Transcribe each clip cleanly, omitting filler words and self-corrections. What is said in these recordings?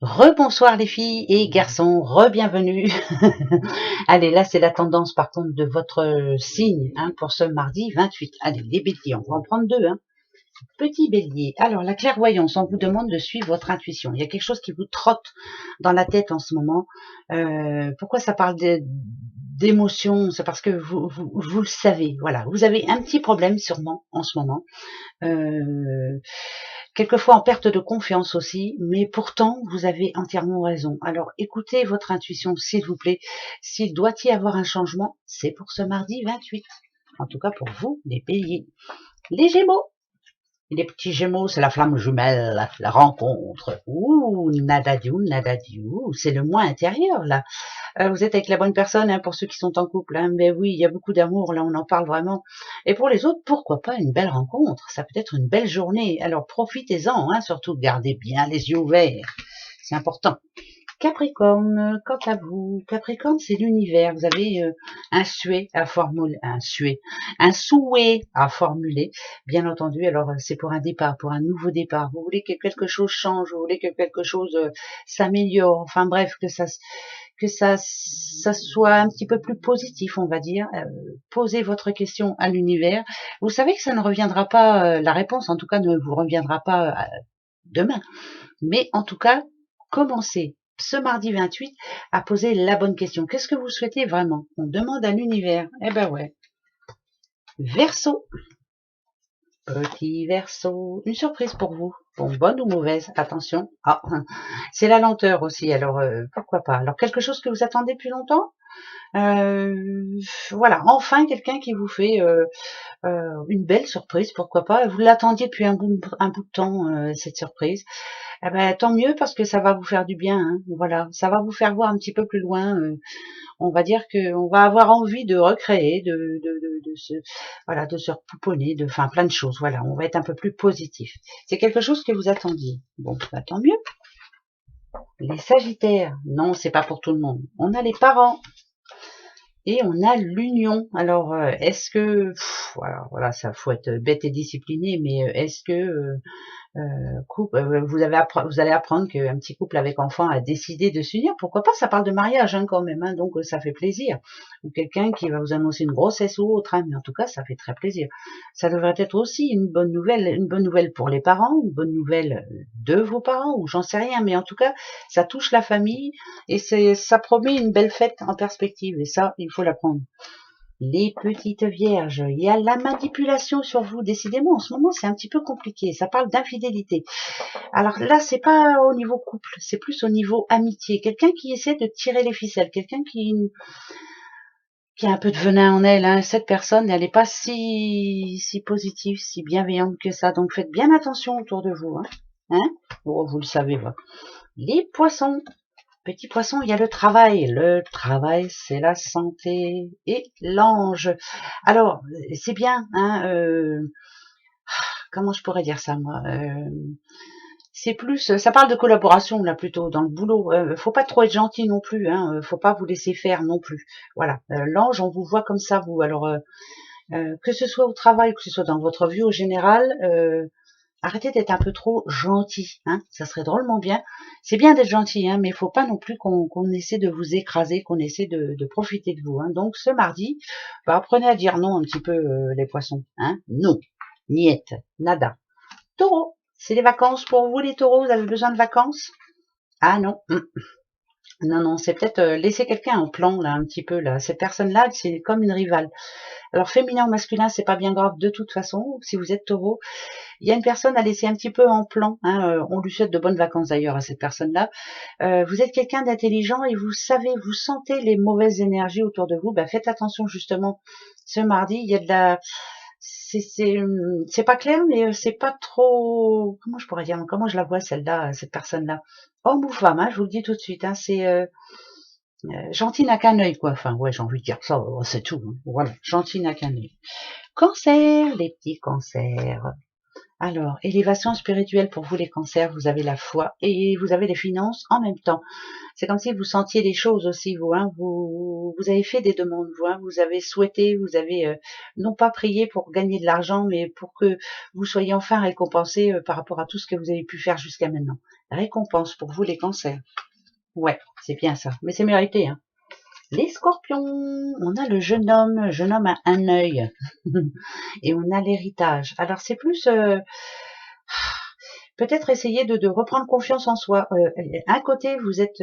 Rebonsoir les filles et garçons, re-bienvenue. Allez, là c'est la tendance par contre de votre signe pour ce mardi 28. Allez, les béliers, on va en prendre deux. Petit bélier, alors la clairvoyance, on vous demande de suivre votre intuition. Il y a quelque chose qui vous trotte dans la tête en ce moment. Pourquoi ça parle d'émotion? C'est parce que vous le savez. Voilà, vous avez un petit problème sûrement en ce moment. Quelquefois en perte de confiance aussi, mais pourtant vous avez entièrement raison. Alors écoutez votre intuition s'il vous plaît. S'il doit y avoir un changement, c'est pour ce mardi 28. En tout cas pour vous, les béliers. Les gémeaux. Les petits gémeaux, c'est la flamme jumelle, la rencontre. Ouh, nadadiou, c'est le moi intérieur là. Vous êtes avec la bonne personne pour ceux qui sont en couple. Mais oui, il y a beaucoup d'amour, là on en parle vraiment. Et pour les autres, pourquoi pas une belle rencontre? Ça peut être une belle journée. Alors profitez-en, surtout gardez bien les yeux ouverts. C'est important. Capricorne, quant à vous, Capricorne, c'est l'univers. Vous avez un souhait à formuler, un souhait à formuler, bien entendu. Alors c'est pour un départ, pour un nouveau départ. Vous voulez que quelque chose change, vous voulez que quelque chose s'améliore. Enfin bref, que ça soit un petit peu plus positif, on va dire. Posez votre question à l'univers. Vous savez que ça ne reviendra pas, la réponse en tout cas ne vous reviendra pas demain. Mais en tout cas, commencez ce mardi 28 à poser la bonne question. Qu'est-ce que vous souhaitez vraiment? On demande à l'univers. Eh ben ouais. Verseau. Petit Verseau. Une surprise pour vous. Bon, bonne ou mauvaise? Attention. Ah, c'est la lenteur aussi. Alors, pourquoi pas? Alors, quelque chose que vous attendez depuis longtemps? Voilà, enfin quelqu'un qui vous fait une belle surprise, pourquoi pas. Vous l'attendiez depuis un bout de temps, cette surprise. Eh ben, tant mieux parce que ça va vous faire du bien. Voilà, ça va vous faire voir un petit peu plus loin. On va dire que on va avoir envie de recréer, voilà, de se repouponner, enfin plein de choses. Voilà, on va être un peu plus positif. C'est quelque chose que vous attendiez. Bon, bah, tant mieux. Les Sagittaires, non, c'est pas pour tout le monde. On a les parents. Et on a l'union. Alors, est-ce que, voilà, ça faut être bête et discipliné, mais est-ce que vous allez apprendre qu'un petit couple avec enfant a décidé de s'unir? Pourquoi pas? Ça parle de mariage quand même, donc ça fait plaisir. Ou quelqu'un qui va vous annoncer une grossesse ou autre, mais en tout cas, ça fait très plaisir. Ça devrait être aussi une bonne nouvelle pour les parents, une bonne nouvelle de vos parents, ou j'en sais rien, mais en tout cas, ça touche la famille et ça promet une belle fête en perspective. Et ça, il faut l'apprendre. Les petites vierges, il y a la manipulation sur vous. Décidément, en ce moment, c'est un petit peu compliqué. Ça parle d'infidélité. Alors là, c'est pas au niveau couple, c'est plus au niveau amitié. Quelqu'un qui essaie de tirer les ficelles, quelqu'un qui a un peu de venin en elle. Cette personne, elle n'est pas si positive, si bienveillante que ça. Donc faites bien attention autour de vous. Bon, vous le savez. Voilà. Les poissons. Petit poisson, il y a le travail. Le travail, c'est la santé et l'ange. Alors, c'est bien, comment je pourrais dire ça, moi c'est plus, ça parle de collaboration, là, plutôt, dans le boulot. Faut pas trop être gentil non plus, faut pas vous laisser faire non plus. Voilà, l'ange, on vous voit comme ça, vous. Alors, que ce soit au travail, que ce soit dans votre vie au général, arrêtez d'être un peu trop gentil, ça serait drôlement bien. C'est bien d'être gentil, mais il faut pas non plus qu'on essaie de vous écraser, qu'on essaie de profiter de vous. Donc ce mardi, apprenez à dire non un petit peu les poissons, non, niet, nada. Taureau, c'est les vacances pour vous les taureaux, vous avez besoin de vacances? Ah non, non, c'est peut-être laisser quelqu'un en plan là un petit peu là. Cette personne-là, c'est comme une rivale. Alors féminin ou masculin, c'est pas bien grave de toute façon. Si vous êtes taureau, il y a une personne à laisser un petit peu en plan. On lui souhaite de bonnes vacances d'ailleurs à cette personne-là. Vous êtes quelqu'un d'intelligent et vous sentez les mauvaises énergies autour de vous. Faites attention justement. Ce mardi, il y a de la, c'est pas clair, mais c'est pas trop. Comment je pourrais dire? Comment je la vois celle-là, cette personne-là? Homme ou femme, je vous le dis tout de suite. C'est gentil n'a qu'un œil, quoi. Enfin, ouais, j'ai envie de dire ça. C'est tout. Voilà, gentil n'a qu'un œil. Cancer, les petits cancers. Alors, élévation spirituelle pour vous les cancers, vous avez la foi et vous avez les finances en même temps. C'est comme si vous sentiez des choses aussi, vous. Vous avez fait des demandes, vous. Vous avez souhaité, vous avez non pas prié pour gagner de l'argent, mais pour que vous soyez enfin récompensé par rapport à tout ce que vous avez pu faire jusqu'à maintenant. Récompense pour vous les cancers. Ouais, c'est bien ça, mais c'est mérité, hein. Les scorpions, on a le jeune homme a un œil, et on a l'héritage. Alors c'est plus, peut-être essayer de reprendre confiance en soi. Un côté, vous êtes,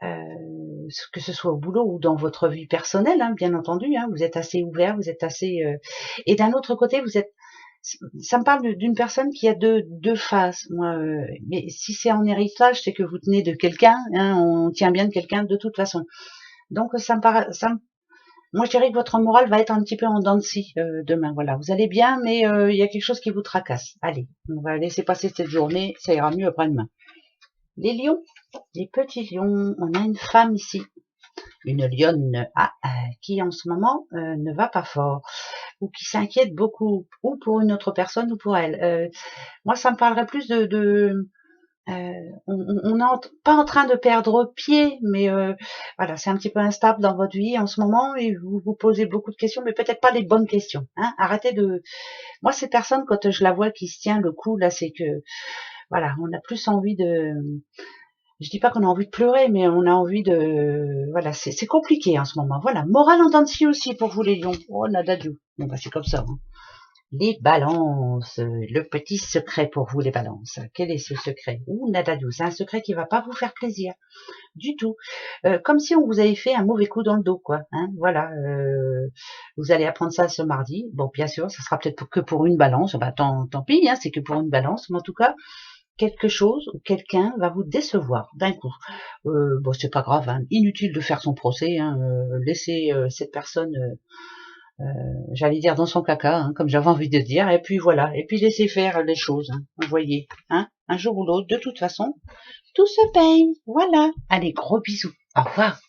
que ce soit au boulot ou dans votre vie personnelle, hein, bien entendu, hein, vous êtes assez ouvert, vous êtes assez... et d'un autre côté, vous êtes... Ça me parle d'une personne qui a deux faces. Moi, mais si c'est en héritage, c'est que vous tenez de quelqu'un, hein, on tient bien de quelqu'un de toute façon. Donc moi je dirais que votre morale va être un petit peu en dents de scie demain. Voilà, vous allez bien, mais il y a quelque chose qui vous tracasse. Allez, on va laisser passer cette journée, ça ira mieux après-demain. Les lions, les petits lions, on a une femme ici, une lionne qui en ce moment ne va pas fort, ou qui s'inquiète beaucoup, ou pour une autre personne ou pour elle. Moi, ça me parlerait plus on n'est pas en train de perdre pied, mais voilà, c'est un petit peu instable dans votre vie en ce moment et vous vous posez beaucoup de questions, mais peut-être pas les bonnes questions. Hein. Arrêtez de... Moi, ces personnes, quand je la vois qui se tient le coup, là, c'est que, voilà, on a plus envie de... Je dis pas qu'on a envie de pleurer, mais on a envie de... Voilà, c'est compliqué en ce moment. Voilà, morale en dents de scie aussi pour vous les lions. Oh, nadadou. Bon, bah c'est comme ça. Hein. Les balances, le petit secret pour vous les balances. Quel est ce secret? Ouh, nadadou, c'est un secret qui va pas vous faire plaisir du tout. Comme si on vous avait fait un mauvais coup dans le dos, quoi. Hein, voilà. Vous allez apprendre ça ce mardi. Bon, bien sûr, ça sera peut-être que pour une balance. Bah, tant pis, hein, c'est que pour une balance. Mais en tout cas, quelque chose ou quelqu'un va vous décevoir d'un coup. Bon, c'est pas grave, hein, inutile de faire son procès. Hein, laissez cette personne... j'allais dire dans son caca, hein, comme j'avais envie de dire, et puis voilà, et puis laissez faire les choses, hein, vous voyez, hein, un jour ou l'autre, de toute façon, tout se paye, voilà. Allez, gros bisous, au revoir.